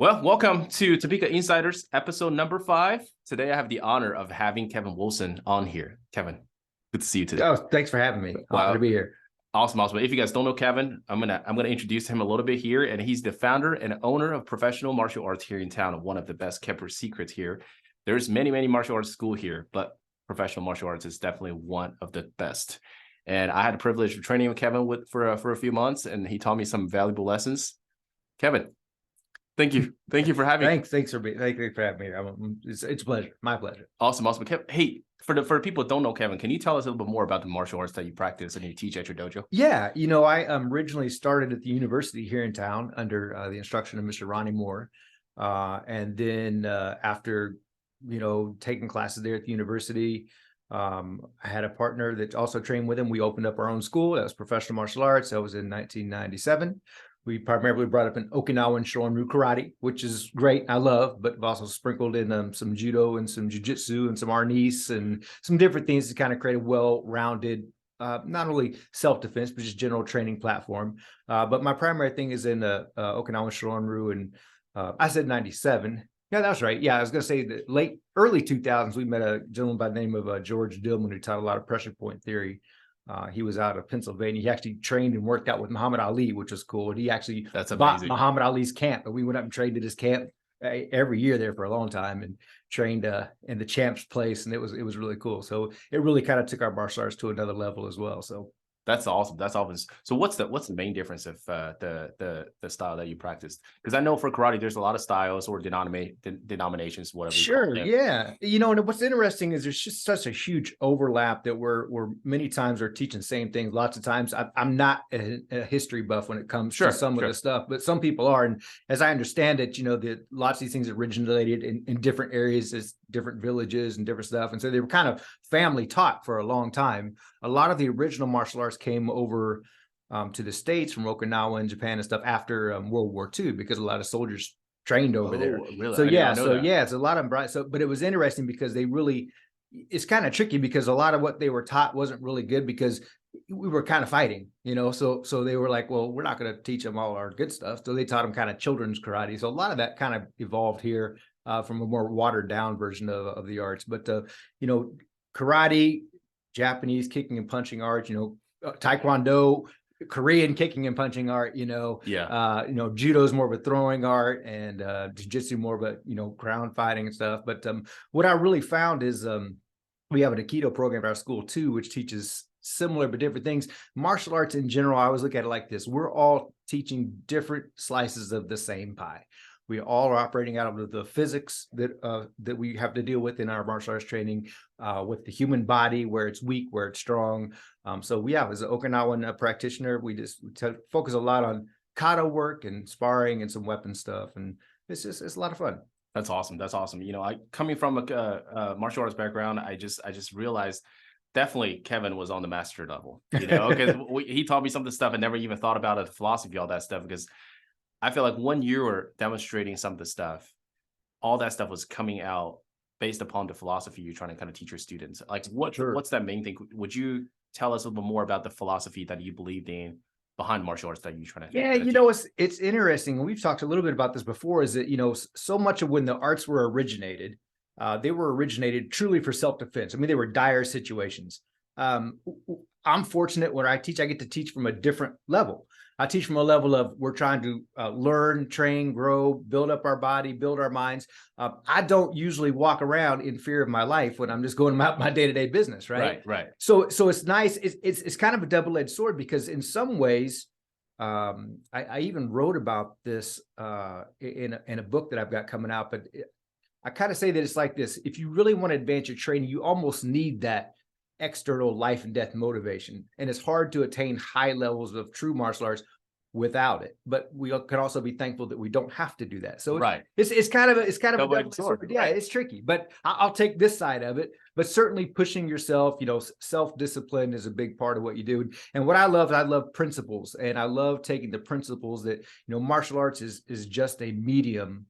Well, welcome to Topeka Insiders, episode number 5. Today, I have the honor of having Kevin Wilson on here. Kevin, good to see you today. Oh, thanks for having me. Honored to be here. Awesome. If you guys don't know Kevin, I'm gonna introduce him a little bit here, and he's the founder and owner of professional martial arts here in town. One of the best kept secrets here. There's many martial arts school here, but professional martial arts is definitely one of the best. And I had the privilege of training with Kevin for a few months, and he taught me some valuable lessons. Kevin, thank you for having me. Thanks for having me. It's a pleasure. My pleasure. Awesome. Kevin, hey, for the people that don't know Kevin, can you tell us a little bit more about the martial arts that you practice and you teach at your dojo? Yeah, I originally started at the university here in town under the instruction of Mr. Ronnie Moore, and then after taking classes there at the university, I had a partner that also trained with him. We opened up our own school. That was professional martial arts. That was in 1997. We primarily brought up an Okinawan Shorin-ryu karate, which is great. I love, but we've also sprinkled in some judo and some jiu-jitsu and some arnis and some different things to kind of create a well-rounded, not only self-defense, but just general training platform. But my primary thing is in Okinawan Shorin-ryu, and I said 97. Yeah, that was right. Yeah, I was going to say the early 2000s, we met a gentleman by the name of George Dillman, who taught a lot of pressure point theory. He was out of Pennsylvania. He actually trained and worked out with Muhammad Ali, which was cool. And he actually bought Muhammad Ali's camp, and we went up and trained at his camp every year there for a long time, and trained in the champ's place, and it was really cool. So it really kind of took our martial arts to another level as well. So that's awesome. So what's the main difference of the style that you practiced? Because I know for karate, there's a lot of styles or denominations, whatever. Sure. Yeah. And what's interesting is there's just such a huge overlap that we're many times are teaching the same things. Lots of times I'm not a history buff when it comes to some of the stuff, but some people are. And as I understand it, that lots of these things originated in different areas, as different villages and different stuff. And so they were kind of family taught for a long time. A lot of the original martial arts came over to the States from Okinawa and Japan and stuff after World War II, because a lot of soldiers trained over there. Really? So it's a lot of them. So, but it was interesting because it's kind of tricky because a lot of what they were taught wasn't really good because we were kind of fighting, so they were like, well, we're not going to teach them all our good stuff. So they taught them kind of children's karate. So a lot of that kind of evolved here from a more watered down version of the arts. But, karate, Japanese kicking and punching art, Taekwondo, Korean kicking and punching art, judo is more of a throwing art, and jiu-jitsu more of a, ground fighting and stuff. But what I really found is we have an Aikido program at our school too, which teaches similar but different things. Martial arts in general, I always look at it like this. We're all teaching different slices of the same pie. We all are operating out of the physics that we have to deal with in our martial arts training, with the human body, where it's weak, where it's strong. As an Okinawan practitioner, we focus a lot on kata work and sparring and some weapon stuff, and it's a lot of fun. That's awesome. I coming from a martial arts background, I just realized definitely Kevin was on the master level, because he taught me some of the stuff I never even thought about, the philosophy, all that stuff, because I feel like when you were demonstrating some of the stuff, all that stuff was coming out based upon the philosophy you're trying to kind of teach your students. Like, what's that main thing? Would you tell us a little bit more about the philosophy that you believed in behind martial arts that you're trying to? Yeah, it's interesting. And we've talked a little bit about this before, is that, so much of when the arts were originated, they were originated truly for self-defense. I mean, they were dire situations. I'm fortunate when I teach, I get to teach from a different level. I teach from a level of we're trying to learn, train, grow, build up our body, build our minds. I don't usually walk around in fear of my life when I'm just going about my day-to-day business, right? Right. So it's nice. It's kind of a double-edged sword, because in some ways, I even wrote about this in a book that I've got coming out. But I kind of say that it's like this: if you really want to advance your training, you almost need that external life and death motivation, and it's hard to attain high levels of true martial arts without it. But we can also be thankful that we don't have to do that. So it's kind of a double-edged sword. Yeah, it's tricky, but I'll take this side of it. But certainly pushing yourself, self-discipline is a big part of what you do. And what I love principles, and I love taking the principles that martial arts is just a medium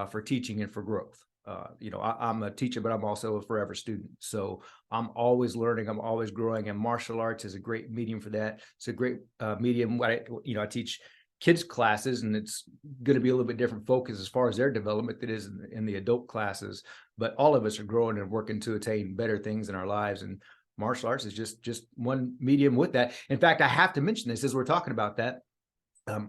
for teaching and for growth. I'm a teacher, but I'm also a forever student. So I'm always learning, I'm always growing, and martial arts is a great medium for that. It's a great medium. I teach kids classes, and it's going to be a little bit different focus as far as their development that is in the adult classes. But all of us are growing and working to attain better things in our lives, and martial arts is just one medium with that. In fact, I have to mention this as we're talking about that.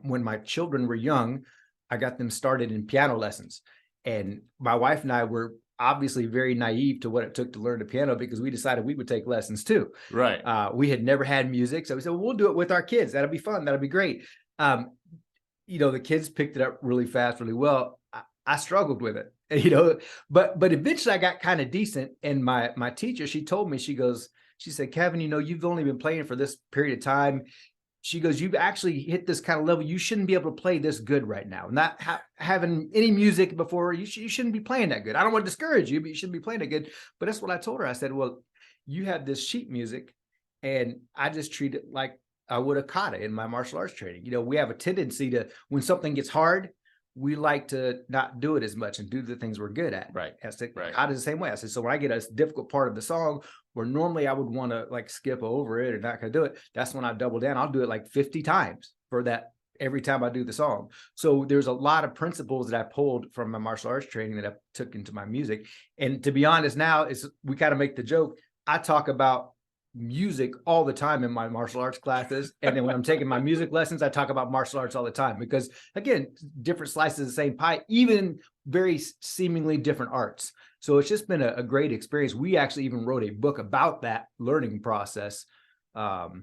When my children were young, I got them started in piano lessons, and my wife and I were obviously very naive to what it took to learn the piano, because we decided we would take lessons too. Right. We had never had music, so we said, well, we'll do it with our kids. That'll be fun. That'll be great. The kids picked it up really fast, really well. I struggled with it, but eventually I got kind of decent. And my teacher, she told me, she said, Kevin, you've only been playing for this period of time. She goes, you've actually hit this kind of level. You shouldn't be able to play this good right now. Not having any music before, you shouldn't be playing that good. I don't want to discourage you, but you shouldn't be playing that good. But that's what I told her. I said, well, you have this sheet music, and I just treat it like I would a kata in my martial arts training. We have a tendency to, when something gets hard, we like to not do it as much and do the things we're good at. Right. Right. Kata is the same way. I said, so when I get a difficult part of the song where normally I would want to like skip over it or not gonna do it, that's when I double down. I'll do it like 50 times for that every time I do the song. So there's a lot of principles that I pulled from my martial arts training that I took into my music. And to be honest, now we kind of make the joke. I talk about music all the time in my martial arts classes, and then when I'm taking my music lessons, I talk about martial arts all the time, because again, different slices of the same pie, even very seemingly different arts. So it's just been a great experience. We actually even wrote a book about that learning process. Okay,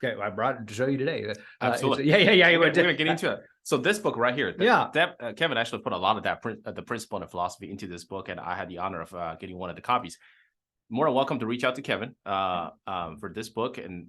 I brought it to show you today. Absolutely. Yeah. We're gonna get into it. So this book right here, Kevin actually put a lot of that the principle and philosophy into this book, and I had the honor of getting one of the copies. More than welcome to reach out to Kevin for this book, and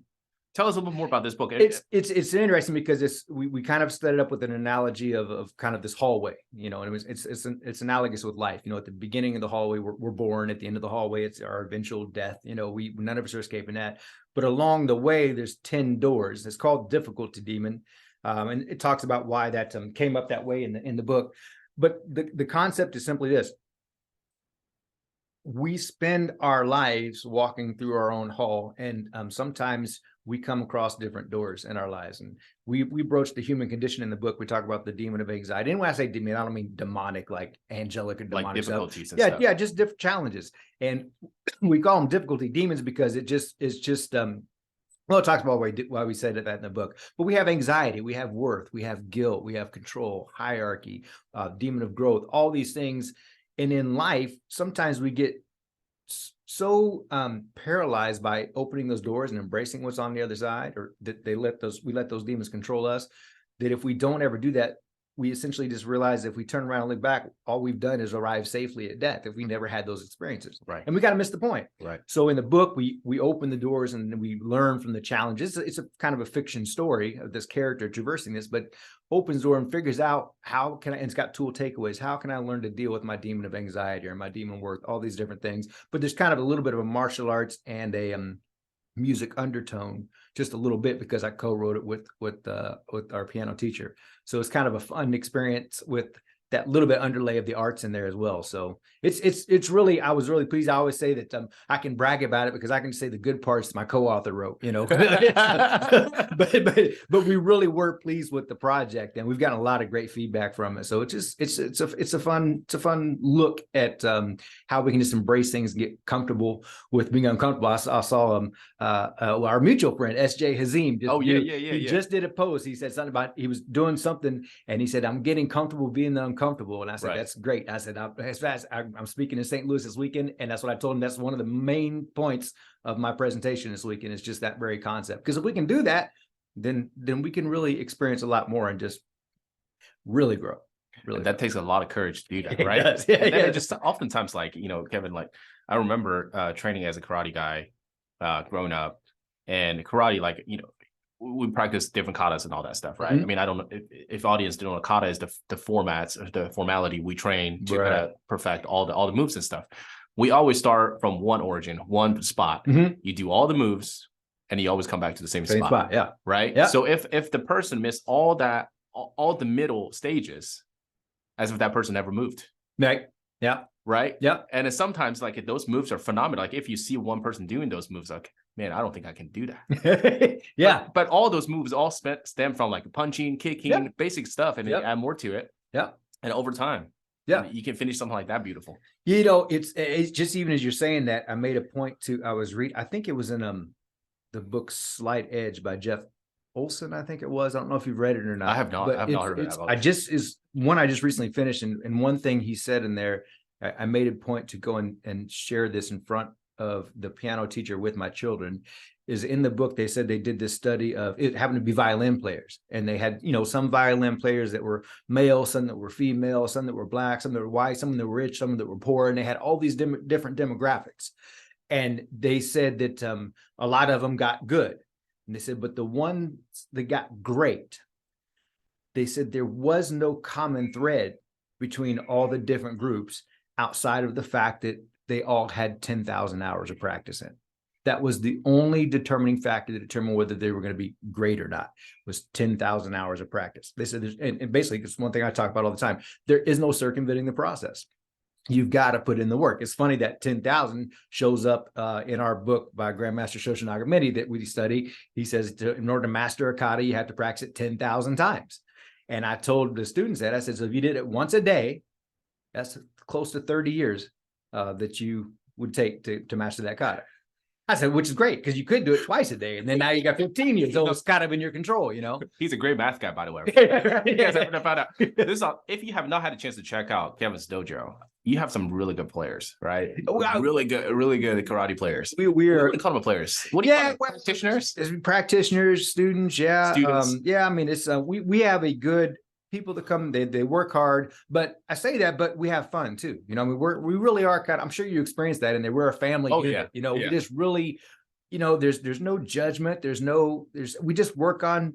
tell us a little bit more about this book. It's interesting because we kind of set it up with an analogy of kind of this hallway, and it's analogous with life. At the beginning of the hallway, we're born. At the end of the hallway, it's our eventual death. We none of us are escaping that. But along the way, there's 10 doors. It's called Difficulty Demon, and it talks about why that came up that way in the book. But the concept is simply this. We spend our lives walking through our own hall, and sometimes we come across different doors in our lives. And we broach the human condition in the book. We talk about the demon of anxiety. And when I say demon, I don't mean demonic, like angelic or demonic, like difficulties stuff. And stuff. Yeah, just different challenges. And we call them difficulty demons because it talks about why we said that in the book. But we have anxiety, we have worth, we have guilt, we have control, hierarchy, demon of growth, all these things. And in life, sometimes we get so paralyzed by opening those doors and embracing what's on the other side, or that we let those demons control us, that if we don't ever do that, we essentially just realize if we turn around and look back, all we've done is arrive safely at death if we never had those experiences. Right. And we got to miss the point. Right. So in the book, we open the doors and we learn from the challenges. It's a kind of a fiction story of this character traversing this, but opens the door and figures out and it's got tool takeaways. How can I learn to deal with my demon of anxiety or my demon of worth, all these different things. But there's kind of a little bit of a martial arts and a music undertone, just a little bit, because I co-wrote it with our piano teacher. So it's kind of a fun experience with that little bit underlay of the arts in there as well. So it's really, I was really pleased. I always say that I can brag about it because I can say the good parts my co-author wrote, but we really were pleased with the project, and we've gotten a lot of great feedback from it. So it's a fun look at how we can just embrace things and get comfortable with being uncomfortable. I saw our mutual friend SJ Hazim. He just did a post. He said something about he was doing something, and he said, "I'm getting comfortable being uncomfortable." And I said, That's great. I said, I'm speaking in St. Louis this weekend. And that's what I told him. That's one of the main points of my presentation this weekend, is just that very concept. Because if we can do that, then we can really experience a lot more and just really grow. Really, that takes a lot of courage to do that, right? It does. Yeah, and then it just oftentimes, like, Kevin, like, I remember training as a karate guy growing up, and karate, like, we practice different katas and all that stuff, right? Mm-hmm. I mean, I don't know if audience don't know, kata is the formats, or the formality we train to perfect all the moves and stuff. We always start from one origin, one spot. Mm-hmm. You do all the moves, and you always come back to the same spot. Yeah. Right. Yeah. So if the person missed all the middle stages, as if that person never moved. Right. Yeah. right? Yep. And then sometimes like those moves are phenomenal. Like if you see one person doing those moves, like, man, I don't think I can do that. Yeah. But all those moves all stem from like punching, kicking, Yep. basic stuff, and then you Yep. add more to it. Yeah. And over time, Yeah. you can finish something like that beautiful. You know, it's just, even as you're saying that, I made a point to, I think it was in the book Slight Edge by Jeff Olson, I think it was. I don't know if you've read it or not. I have not. But I have not heard of it. I just recently finished, and one thing he said in there, I made a point to go and share this in front of the piano teacher with my children, is in the book. They said they did this study of, it happened to be violin players, and they had, you know, some violin players that were male, some that were female, some that were black, some that were white, some that were rich, some that were poor, and they had all these different demographics. And they said that a lot of them got good. And they said, but the ones that got great, they said there was no common thread between all the different groups outside of the fact that they all had 10,000 hours of practice in. That was the only determining factor to determine whether they were going to be great or not, was 10,000 hours of practice. They said, and basically, it's one thing I talk about all the time, there is no circumventing the process. You've got to put in the work. It's funny that 10,000 shows up in our book by Grandmaster Shoshin Nagamiti that we study. He says, in order to master a kata, you have to practice it 10,000 times. And I told the students that, I said, so if you did it once a day, that's close to 30 years that you would take to master that kata. I said, which is great, because you could do it twice a day, and then now you got 15 years old. It's kind of in your control, you know. He's a great math guy, by the way. You guys ever found out? If you have not had a chance to check out Kevin's dojo, you have some really good players, right? Really good karate players. We are, what do you call them, players? What do you call them? Practitioners? Practitioners, students, yeah. Students. Yeah, I mean, it's we have a good people that come, they work hard, but I say that, but we have fun too. You know, I mean, we really are kind of, I'm sure you experienced that, and we're a family unit. Yeah. You know, yeah. We just really, you know, there's no judgment. We just work on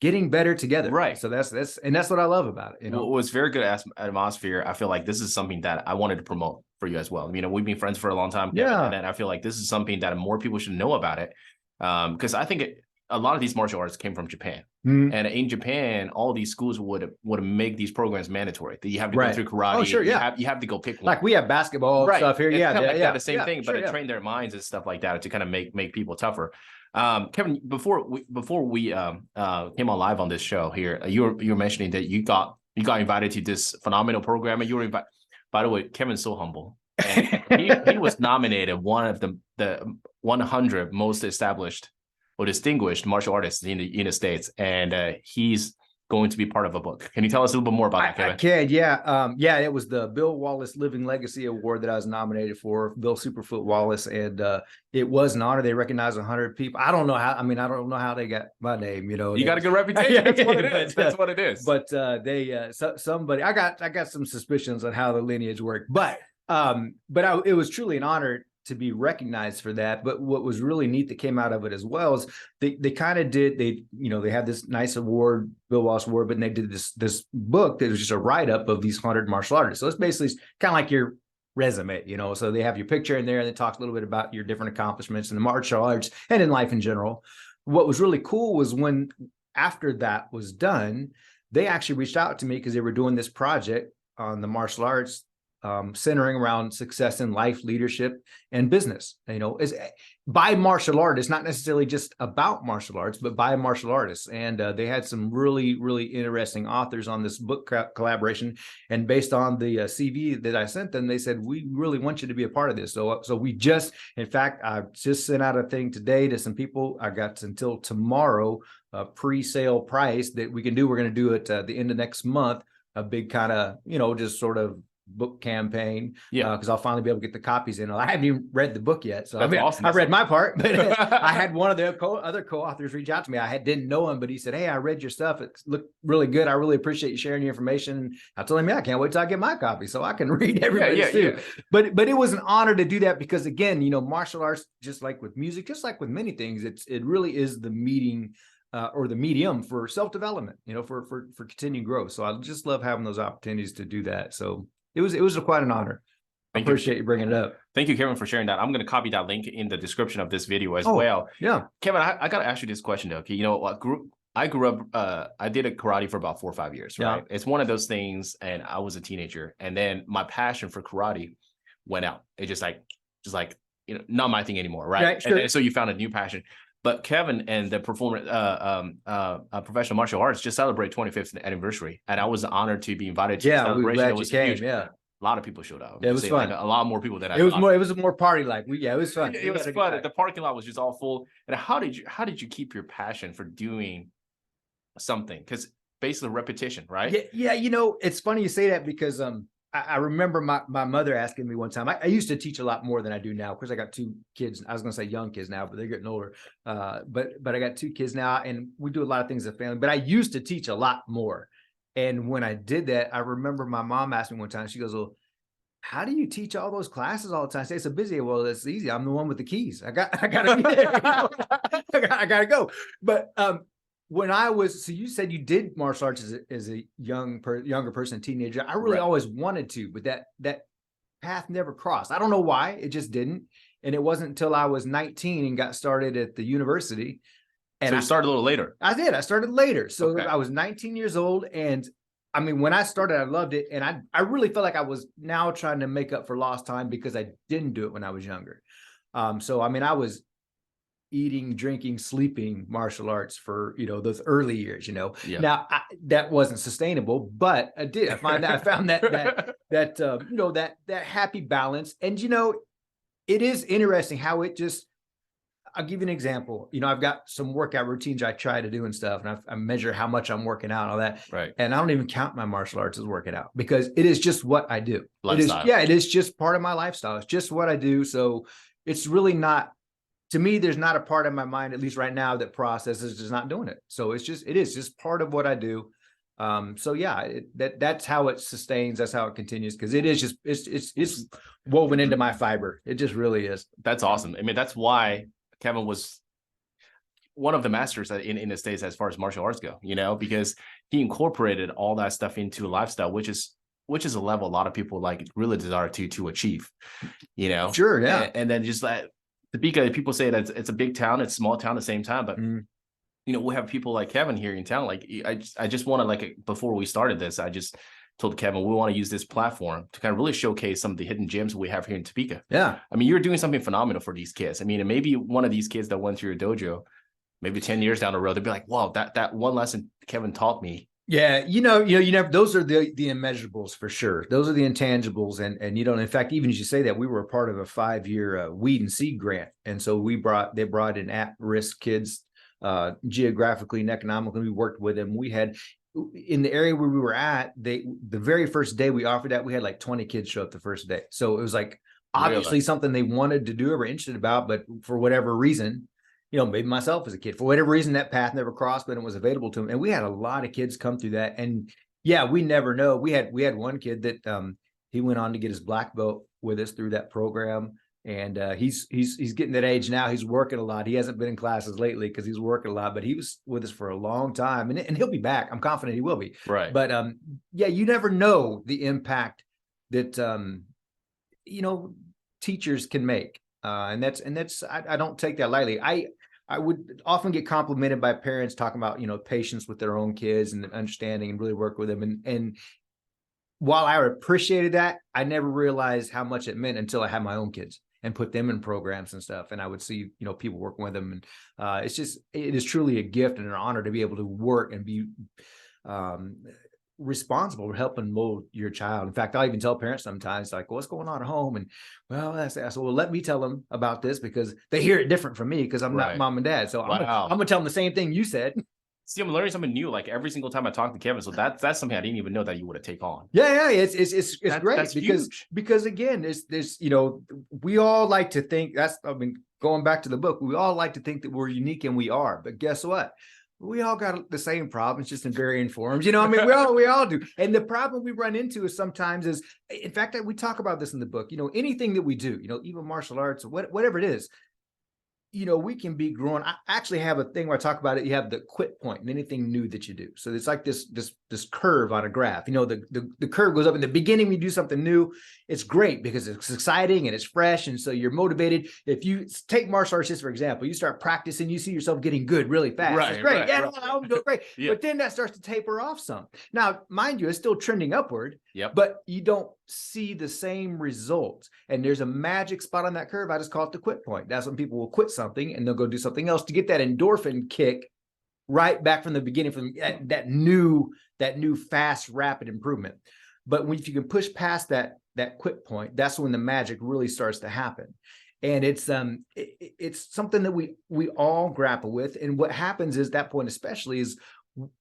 getting better together. Right. So that's what I love about it. You know, well, it was very good atmosphere. I feel like this is something that I wanted to promote for you as well. You know, we've been friends for a long time. Kevin, yeah. And I feel like this is something that more people should know about it. Because I think a lot of these martial arts came from Japan. Mm-hmm. And in Japan, all these schools would make these programs mandatory. That you have to right. go through karate. Oh, sure, yeah. You have to go pick one. Like we have basketball right. stuff here. It's yeah, kind of yeah, the same thing, sure, but to train their minds and stuff like that to kind of make people tougher. Kevin, before we came on live on this show here, you were mentioning that you got invited to this phenomenal program, and you were invited. By the way, Kevin's so humble. And he was nominated one of the 100 most established or distinguished martial artists in the States, and he's going to be part of a book. Can you tell us a little bit more about that, Kevin? I can, yeah. Yeah, it was the Bill Wallace Living Legacy Award that I was nominated for, Bill Superfoot Wallace, and it was an honor. They recognized 100 people. I don't know how they got my name, you know. You got a good reputation. That's what it is. That's what it is. But somebody, I got some suspicions on how the lineage worked, but it was truly an honor to be recognized for that. But what was really neat that came out of it as well is they kind of did, they had this nice award, Bill Wallace Award, but then they did this book that was just a write-up of these 100 martial artists. So it's basically kind of like your resume, you know. So they have your picture in there, and it talks a little bit about your different accomplishments in the martial arts and in life in general. What was really cool was when, after that was done, they actually reached out to me because they were doing this project on the martial arts, centering around success in life, leadership, and business. You know, is by martial artists, not necessarily just about martial arts, but by martial artists. And they had some really, really interesting authors on this book collaboration. And based on the CV that I sent them, they said, we really want you to be a part of this. So we just, in fact, I just sent out a thing today to some people. I got until tomorrow a pre-sale price that we can do. We're going to do it at the end of next month, a big kind of, just sort of book campaign, because I'll finally be able to get the copies in. I haven't even read the book yet, so awesome. I read my part, but I had one of the other co-authors reach out to me. I didn't know him, but he said, "Hey, I read your stuff. It looked really good. I really appreciate you sharing your information." I told him, "Yeah, I can't wait till I get my copy so I can read everybody's too." Yeah. But it was an honor to do that because, again, martial arts, just like with music, just like with many things, it really is the meeting. Or the medium for self-development, for continued growth. So I just love having those opportunities to do that. So it was quite an honor. I appreciate you bringing it up. Thank you, Kevin, for sharing that. I'm going to copy that link in the description of this video as well. Yeah, Kevin, I got to ask you this question though. Okay, I grew up, I did a karate for about 4 or 5 years, Yeah. right? It's one of those things, and I was a teenager, and then my passion for karate went out. It just like, not my thing anymore, right? Right, sure. And so you found a new passion. But Kevin and the professional martial arts just celebrate 25th anniversary, and I was honored to be invited to the Yeah, we're celebration. glad It you was came. huge. Yeah, A lot of people showed up. it was Say, fun. like, a lot more people than I It was thought. more. It was more party like. Yeah, it was fun. It was fun. The parking lot was just all full. And how did you keep your passion for doing something? Because basically repetition, right? Yeah, yeah. It's funny you say that because I remember my mother asking me one time. I used to teach a lot more than I do now because I got two kids. I was going to say young kids now, but they're getting older. But I got two kids now, and we do a lot of things as a family. But I used to teach a lot more. And when I did that, I remember my mom asked me one time. She goes, "Well, how do you teach all those classes all the time?" I say, "It's so busy." Well, it's easy. I'm the one with the keys. I gotta be there. I gotta go. But when I was, so you said you did martial arts as a younger person, teenager. I really Right. always wanted to, but that path never crossed. I don't know why. It just didn't. And it wasn't until I was 19 and got started at the university. And So you started a little later. I did. I started later. So Okay. I was 19 years old. And I mean, when I started, I loved it. And I really felt like I was now trying to make up for lost time because I didn't do it when I was younger. So, I mean, I was eating, drinking, sleeping martial arts for, those early years, Yeah. Now that wasn't sustainable, but I did. I found that that happy balance. And, it is interesting how it just, I'll give you an example. I've got some workout routines I try to do and stuff, and I measure how much I'm working out and all that. Right. And I don't even count my martial arts as working out because it is just what I do. Lifestyle. It is just part of my lifestyle. It's just what I do. So it's really not, to me, there's not a part of my mind, at least right now, that processes just not doing it. So it is just part of what I do. So yeah, that's how it sustains. That's how it continues. Cause it is just, it's woven into my fiber. It just really is. That's awesome. I mean, that's why Kevin was one of the masters in the States as far as martial arts go, because he incorporated all that stuff into a lifestyle, which is a level a lot of people like really desire to achieve, Sure. Yeah. And then just that Topeka, people say that it's a big town, it's a small town at the same time, but we have people like Kevin here in town. Like I just want to, like, before we started this, I just told Kevin, we want to use this platform to kind of really showcase some of the hidden gems we have here in Topeka. Yeah. I mean, you're doing something phenomenal for these kids. I mean, and maybe one of these kids that went through your dojo, maybe 10 years down the road, they'll be like, wow, that one lesson Kevin taught me. Yeah. You never, those are the immeasurables for sure. Those are the intangibles. And in fact, even as you say that, we were a part of a 5-year weed and seed grant. And so they brought in at-risk kids, geographically and economically. We worked with them. We had, in the area where we were at, the very first day we offered that, we had like 20 kids show up the first day. So it was like obviously something they wanted to do or were interested about, but for whatever reason, maybe myself as a kid, for whatever reason, that path never crossed, but it was available to them. And we had a lot of kids come through that. And yeah, we never know. We had one kid that he went on to get his black belt with us through that program. And he's getting that age now. He's working a lot. He hasn't been in classes lately because he's working a lot, but he was with us for a long time, and he'll be back. I'm confident he will be. Right. But yeah, you never know the impact that teachers can make, and that's I don't take that lightly. I would often get complimented by parents talking about patience with their own kids and understanding and really work with them. And while I appreciated that, I never realized how much it meant until I had my own kids and put them in programs and stuff. And I would see, people working with them. And it is truly a gift and an honor to be able to work and be responsible for helping mold your child. In fact, I'll even tell parents sometimes, like, what's going on at home? And I said, well, let me tell them about this because they hear it different from me because I'm not mom and dad. So I'm gonna tell them the same thing you said. See, I'm learning something new like every single time I talk to Kevin. So that's something I didn't even know that you would have take on. Yeah, it's great that's because again, there's we all like to think going back to the book, we all like to think that we're unique, and we are. But guess what? We all got the same problems, just in varying forms. We all do. And the problem we run into is sometimes in fact, we talk about this in the book. Anything that we do, even martial arts, whatever it is, we can be growing. I actually have a thing where I talk about it. You have the quit point and anything new that you do. So it's like this curve on a graph. The curve goes up in the beginning. When you do something new, it's great because it's exciting and it's fresh. And so you're motivated. If you take martial arts, just for example, you start practicing, you see yourself getting good really fast. Right, it's great. right, yeah, right. I'm doing great. Yeah. But then that starts to taper off some. Now, mind you, it's still trending upward. Yep. But you don't see the same results. And there's a magic spot on that curve. I just call it the quit point. That's when people will quit something and they'll go do something else to get that endorphin kick right back from the beginning, from that new fast, rapid improvement. But if you can push past that quit point, that's when the magic really starts to happen. And it's something that we all grapple with. And what happens is that point, especially, is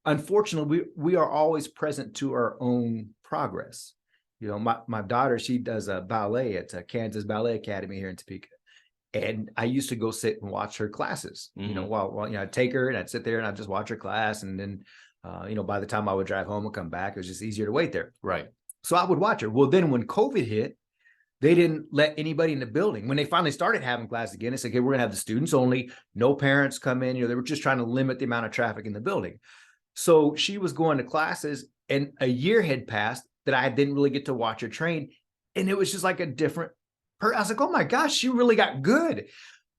unfortunately we are always present to our own progress. My daughter, she does a ballet at Kansas Ballet Academy here in Topeka. And I used to go sit and watch her classes, while I'd take her and I'd sit there and I'd just watch her class. And then, by the time I would drive home and come back, it was just easier to wait there. Right. So I would watch her. Well, then when COVID hit, they didn't let anybody in the building. When they finally started having class again, it's like, okay, we're going to have the students only, no parents come in. They were just trying to limit the amount of traffic in the building. So she was going to classes, and a year had passed that I didn't really get to watch her train. And it was just like a different person. I was like, oh my gosh, she really got good.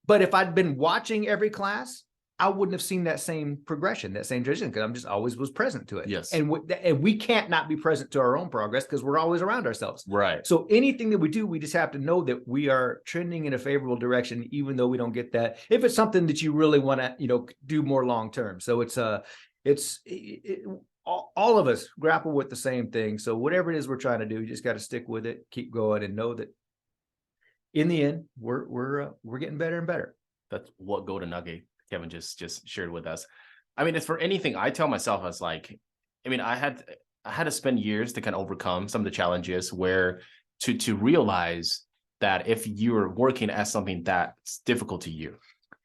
But if I'd been watching every class, I wouldn't have seen that same progression, that same transition, because I'm just always was present to it. Yes. And we can't not be present to our own progress because we're always around ourselves. Right. So anything that we do, we just have to know that we are trending in a favorable direction, even though we don't get that. If it's something that you really want to, do more long term. So all of us grapple with the same thing. So whatever it is we're trying to do, you just got to stick with it, keep going, and know that in the end, we're getting better and better. That's what golden nugget Kevin just shared with us. I mean, it's for anything I tell myself, as like, I had to spend years to kind of overcome some of the challenges where to realize that if you're working at something that's difficult to you,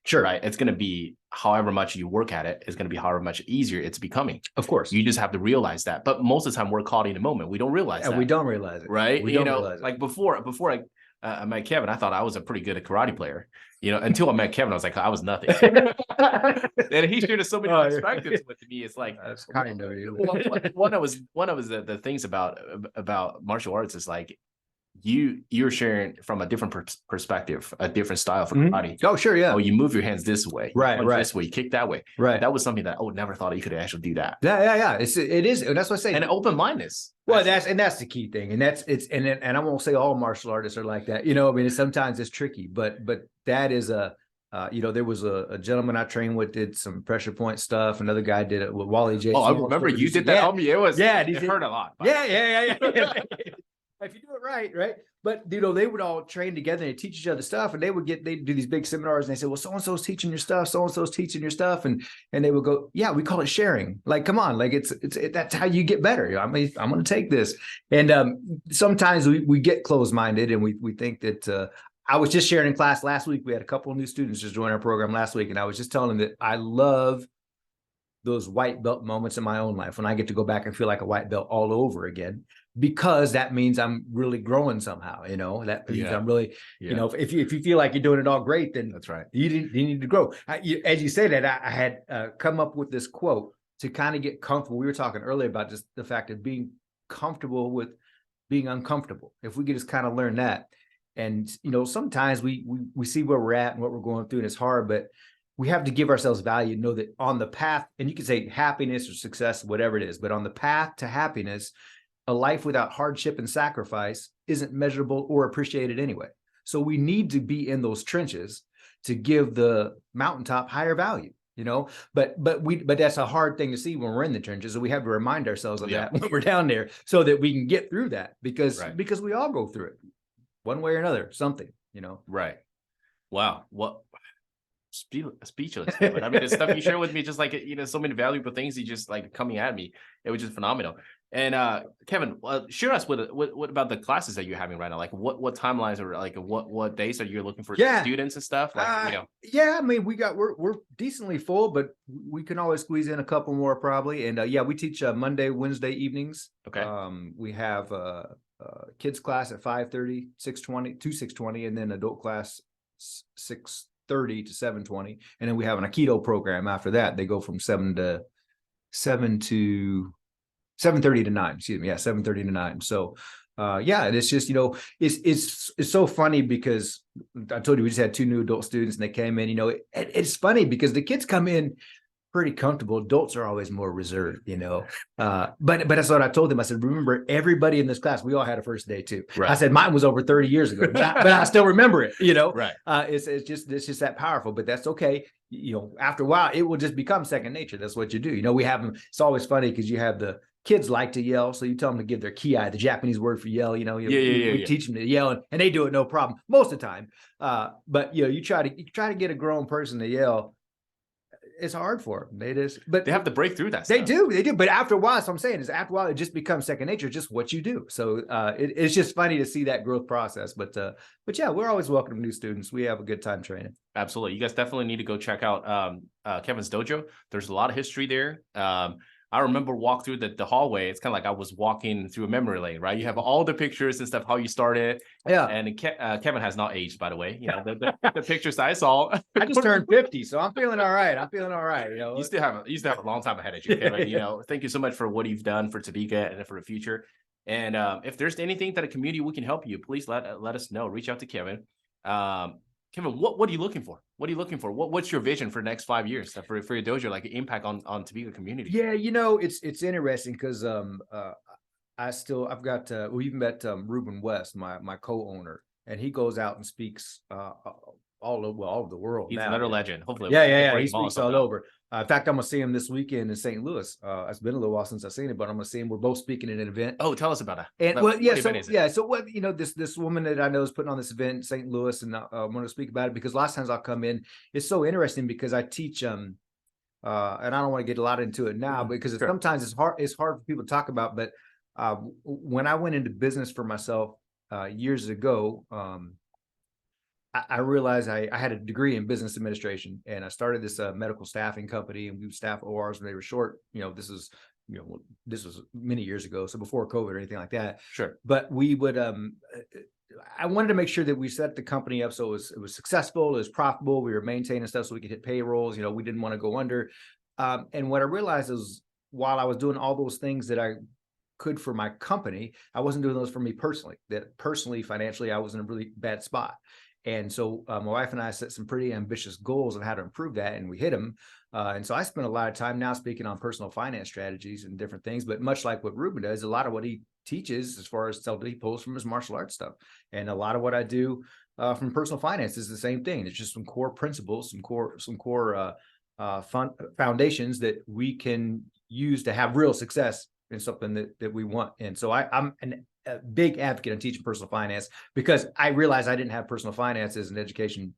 sure, right, it's going to be however much you work at it, it's going to be however much easier it's becoming. Of course. You just have to realize that. But most of the time we're caught in the moment. We don't realize that. We don't realize it. Right. We don't realize it. Like before I met Kevin, I thought I was a pretty good karate player. Until I met Kevin, I was like, I was nothing. And he shared so many perspectives with me. It's like, that's kind of you. one of the things about martial arts is like you're sharing from a different perspective, a different style for karate. Oh, sure, yeah. Oh, you move your hands this way, right, this way, you kick that way, right. That was something that never thought you could actually do that. Yeah. It is, and that's what I say. And open-mindedness. Well, that's the key thing, and and I won't say all martial artists are like that. Sometimes it's tricky, but that is there was a gentleman I trained with did some pressure point stuff. Another guy did it with Wally J. Oh, I remember you did that on me. It was it hurt a lot. Yeah. If you do it right. But they would all train together and teach each other stuff, and they'd do these big seminars, and they say, well, so and so's teaching your stuff, so and so's teaching your stuff, and they would go, yeah, we call it sharing. Like, come on, like that's how you get better. I'm going to take this, and sometimes we get closed-minded, and we think that. I was just sharing in class last week. We had a couple of new students just join our program last week, and I was just telling them that I love those white belt moments in my own life when I get to go back and feel like a white belt all over again, because that means I'm really growing somehow. That means I'm really, if you feel like you're doing it all great, then that's right. You need to grow. As you say that, I had come up with this quote to kind of get comfortable. We were talking earlier about just the fact of being comfortable with being uncomfortable. If we could just kind of learn that. And, sometimes we see where we're at and what we're going through, and it's hard, but we have to give ourselves value, know that on the path, and you can say happiness or success, whatever it is, but on the path to happiness, a life without hardship and sacrifice isn't measurable or appreciated anyway. So we need to be in those trenches to give the mountaintop higher value, but that's a hard thing to see when we're in the trenches. So we have to remind ourselves of that when we're down there, so that we can get through that, because we all go through it one way or another, something, Right. Wow. What speechless. But I mean, the stuff you share with me, just like, so many valuable things you just like coming at me. It was just phenomenal. And Kevin, share us with what about the classes that you're having right now? Like what timelines, or like what days are you looking for students and stuff? Like, Yeah, I mean, we're decently full, but we can always squeeze in a couple more probably. And we teach Monday, Wednesday evenings. Okay. We have kids class at 5:30, 6:20, and then adult class 6 6:30 to 7:20, and then we have an Aikido program after that. They go from 7:30 to 9. Excuse me, yeah, 7:30 to 9. So, yeah, and it's just, it's so funny because I told you we just had 2 new adult students, and they came in. It's funny because the kids come in pretty comfortable. Adults are always more reserved, but that's what I told them. I said, remember, everybody in this class, we all had a first day too. Right. I said mine was over 30 years ago, but I still remember it. Right. It's just that powerful. But that's okay. After a while, it will just become second nature. That's what you do. We have them. It's always funny because you have the kids like to yell, so you tell them to give their ki, the Japanese word for yell. We teach them to yell, and they do it no problem most of the time. But you try to get a grown person to yell. It's hard for them. But they have to break through that. They do. But after a while, that's what I'm saying, is after a while, it just becomes second nature, just what you do. So it's just funny to see that growth process. But yeah, we're always welcoming new students. We have a good time training. Absolutely. You guys definitely need to go check out Kevin's dojo. There's a lot of history there. I remember walk through the hallway. It's kind of like I was walking through a memory lane, right? You have all the pictures and stuff, how you started. Yeah. And Kevin has not aged, by the way. The pictures I saw. I just turned 50, so I'm feeling all right. You still have a long time ahead of you, Kevin. Thank you so much for what you've done for Topeka and for the future. And if there's anything that a community we can help you, please let us know. Reach out to Kevin. Kevin, what are you looking for? What's your vision for the next 5 years for your dojo, like an impact on Topeka community? Yeah, it's interesting because we even met Ruben West, my co-owner, and he goes out and speaks all over the world. He's another legend. Hopefully, he speaks all over. In fact, I'm gonna see him this weekend in St. Louis. It's been a little while since I've seen him, but I'm gonna see him. We're both speaking at an event. Oh, tell us about that. And so what this woman that I know is putting on this event in St. Louis, and I'm going to speak about it because a lot of times I'll come in. It's so interesting because I teach and I don't want to get a lot into it now because sometimes it's hard for people to talk about. But when I went into business for myself years ago, I realized I had a degree in business administration, and I started this medical staffing company, and we would staff ORs when they were short. This was many years ago, so before COVID or anything like that. Sure. But we would I wanted to make sure that we set the company up so it was successful, it was profitable, we were maintaining stuff so we could hit payrolls. We didn't want to go under. And what I realized is while I was doing all those things that I could for my company, I wasn't doing those for me personally. That personally, financially, I was in a really bad spot. And so my wife and I set some pretty ambitious goals on how to improve that, and we hit them. And so I spend a lot of time now speaking on personal finance strategies and different things. But much like what Ruben does, a lot of what he teaches as far as he pulls from his martial arts stuff. And a lot of what I do from personal finance is the same thing. It's just some core principles, some core foundations that we can use to have real success in something that we want. And so I'm a big advocate of teaching personal finance because I realized I didn't have personal finance as an education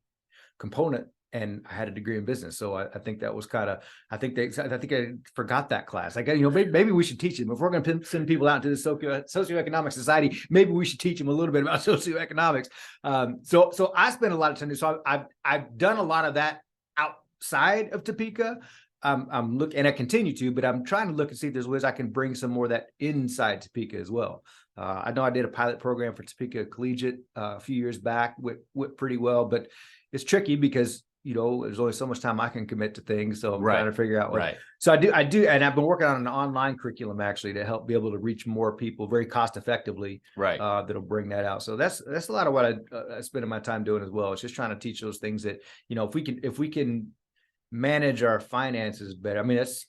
component, and I had a degree in business. So I think that was I think I forgot that class. Maybe we should teach them. If we're going to send people out into the socioeconomic society, maybe we should teach them a little bit about socioeconomics. So I spent a lot of time. So I've done a lot of that outside of Topeka. I'm looking, and I continue to, but I'm trying to look and see if there's ways I can bring some more of that inside Topeka as well. I know I did a pilot program for Topeka Collegiate a few years back, went pretty well, but it's tricky because there's only so much time I can commit to things. So I'm trying to figure out what. Right. So I do, and I've been working on an online curriculum actually to help be able to reach more people very cost effectively. Right. That'll bring that out. So that's a lot of what I spend my time doing as well. It's just trying to teach those things that if we can manage our finances better. I mean, that's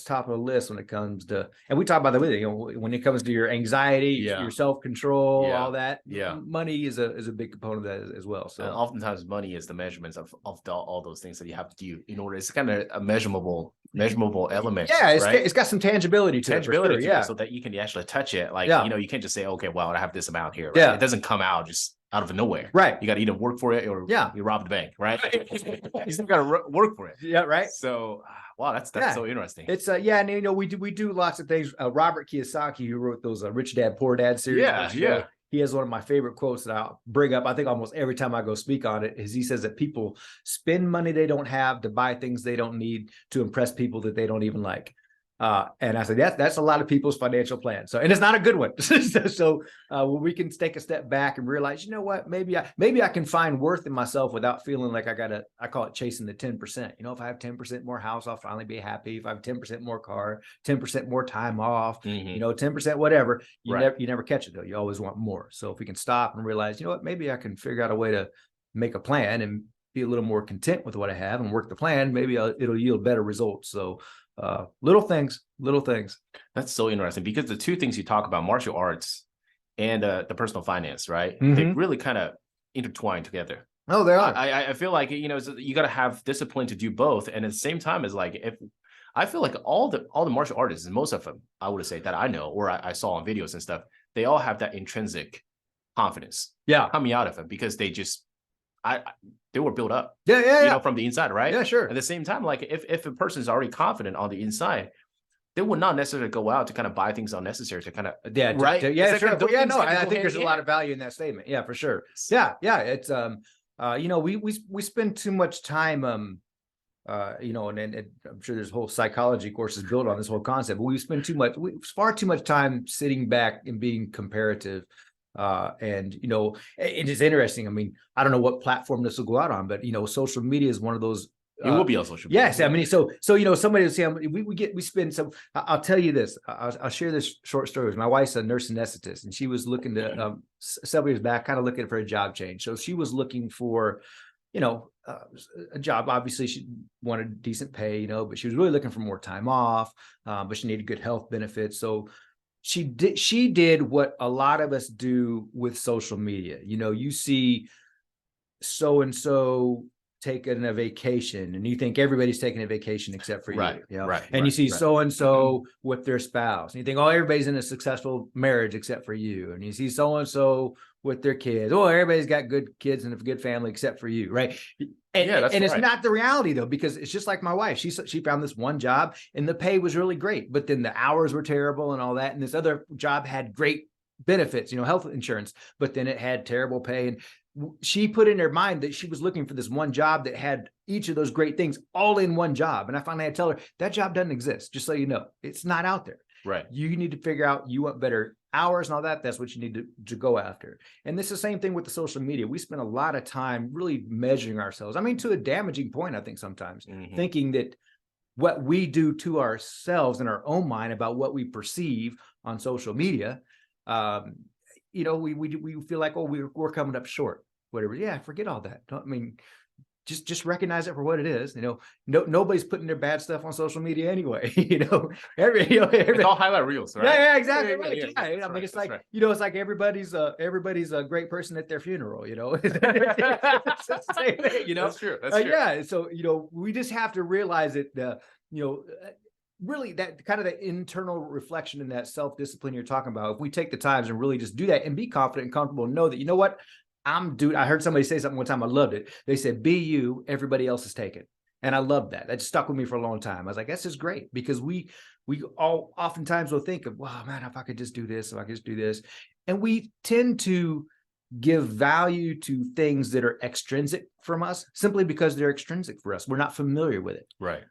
top of the list when it comes to, and we talk about that with when it comes to your anxiety, your self-control, all that. Yeah, money is a big component of that as well. So oftentimes money is the measurements of all those things that you have to do in order. It's kind of a measurable element. Yeah, it's got some tangibility to it, so that you can actually touch it. Like you can't just say, okay, well, I have this amount here. Right? Yeah, it doesn't come out just out of nowhere. Right. You got to either work for it or you rob the bank. Right. You still got to work for it. Yeah. Right. So wow, that's so interesting. It's and we do lots of things. Robert Kiyosaki, who wrote those Rich Dad Poor Dad series. Yeah. He has one of my favorite quotes that I'll bring up. I think almost every time I go speak on it is he says that people spend money they don't have to buy things they don't need to impress people that they don't even like. And I said, that's a lot of people's financial plan. So, and it's not a good one. So when we can take a step back and realize, you know what, maybe I can find worth in myself without feeling like I call it chasing the 10%. You know, if I have 10% more house, I'll finally be happy. If I have 10% more car, 10% more time off, you know, 10% whatever, you never catch it though. You always want more. So if we can stop and realize, you know what, maybe I can figure out a way to make a plan and be a little more content with what I have and work the plan, maybe it'll yield better results. So little things. That's so interesting, because the two things you talk about, martial arts and the personal finance, right? They really kind of intertwine together. Oh, they are. I feel like, you know, you got to have discipline to do both. And at the same time, is like, if I feel like all the martial artists, and most of them, I would say that I know, or I saw on videos and stuff, they all have that intrinsic confidence coming out of them, because they just, they were built up, you know, from the inside, right? Yeah, sure. At the same time, like if a person is already confident on the inside, they would not necessarily go out to kind of buy things unnecessary to kind of right. Sure. No, I think there's a lot of value in that statement. Yeah, for sure. Yeah. It's you know, we spend too much time you know, and I'm sure there's whole psychology courses built on this whole concept, but we spend far too much time sitting back and being comparative. And you know, it is interesting. I mean, I don't know what platform this will go out on, but you know, social media is one of those. It will be on social media. Yes, I mean, so you know, somebody will say we spend some. I'll tell you this. I'll share this short story. My wife's a nurse anesthetist, and she was looking to several years back, kind of looking for a job change. So she was looking for, you know, a job. Obviously, she wanted decent pay, you know, but she was really looking for more time off. But she needed good health benefits. So she did what a lot of us do with social media. You know, you see so and so taking a vacation, and you think everybody's taking a vacation except for you. You know? And you see so and so with their spouse, and you think, oh, everybody's in a successful marriage except for you. And you see so and so with their kids. Oh, everybody's got good kids and a good family except for you, right? And it's not the reality though, because it's just like my wife. She found this one job and the pay was really great, but then the hours were terrible and all that. And this other job had great benefits, you know, health insurance, but then it had terrible pay. And she put in her mind that she was looking for this one job that had each of those great things all in one job. And I finally had to tell her that job doesn't exist. Just so you know, it's not out there. Right. You need to figure out, you want better hours and all that. That's what you need to go after. And this is the same thing with the social media. We spend a lot of time really measuring ourselves. I mean, to a damaging point, I think sometimes thinking that what we do to ourselves in our own mind about what we perceive on social media, you know, we feel like, oh, we're coming up short, whatever. Yeah, forget all that. I mean, just recognize it for what it is. You know, nobody's putting their bad stuff on social media anyway. You know, it's all highlight reels, right? Yeah, exactly. I mean, it's like, you know, it's like everybody's a great person at their funeral. You know, it's the same thing. You know, that's true. That's true. Yeah. So you know, we just have to realize that you know, really that kind of the internal reflection and that self-discipline you're talking about. If we take the times and really just do that and be confident and comfortable and know that, you know what, I heard somebody say something one time. I loved it. They said, be you, everybody else is taken. And I loved that. That stuck with me for a long time. I was like, that's just great, because we all oftentimes will think of, wow, man, if I could just do this, if I could just do this. And we tend to give value to things that are extrinsic from us simply because they're extrinsic for us. We're not familiar with it. Right.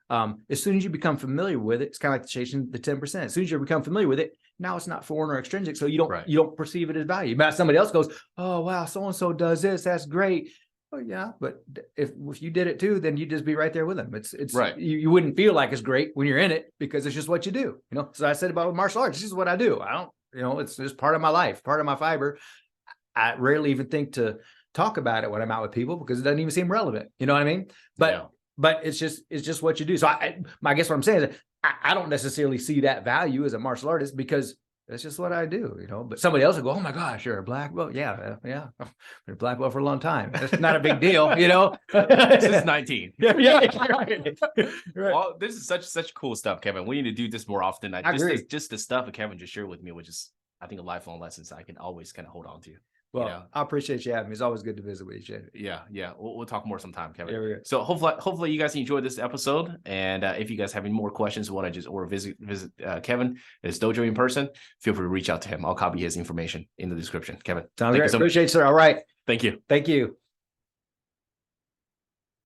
As soon as you become familiar with it, it's kind of like chasing the 10%. As soon as you become familiar with it, now it's not foreign or extrinsic. So you don't perceive it as value. But somebody else goes, oh, wow, so-and-so does this. That's great. Well, yeah, but if you did it too, then you'd just be right there with them. It's right. You wouldn't feel like it's great when you're in it, because it's just what you do. You know, so I said about martial arts, this is what I do. I don't, you know, it's just part of my life, part of my fiber. I rarely even think to talk about it when I'm out with people, because it doesn't even seem relevant. You know what I mean? But it's just what you do. So I guess what I'm saying is I don't necessarily see that value as a martial artist, because that's just what I do, you know. But somebody else will go, oh my gosh, you're a black belt. Yeah. Been a black belt for a long time. That's not a big deal, you know. Since 19. Right. Well, this is such cool stuff, Kevin. We need to do this more often. I agree. Just the stuff that Kevin just shared with me, which is, I think, a lifelong lessons I can always kind of hold on to. Well, you know? I appreciate you having me. It's always good to visit with you. Yeah. We'll talk more sometime, Kevin. Yeah, so hopefully you guys enjoyed this episode. And if you guys have any more questions, want to just visit Kevin, his dojo in person, feel free to reach out to him. I'll copy his information in the description. Kevin, sounds great. Appreciate it, sir. All right. Thank you. Thank you.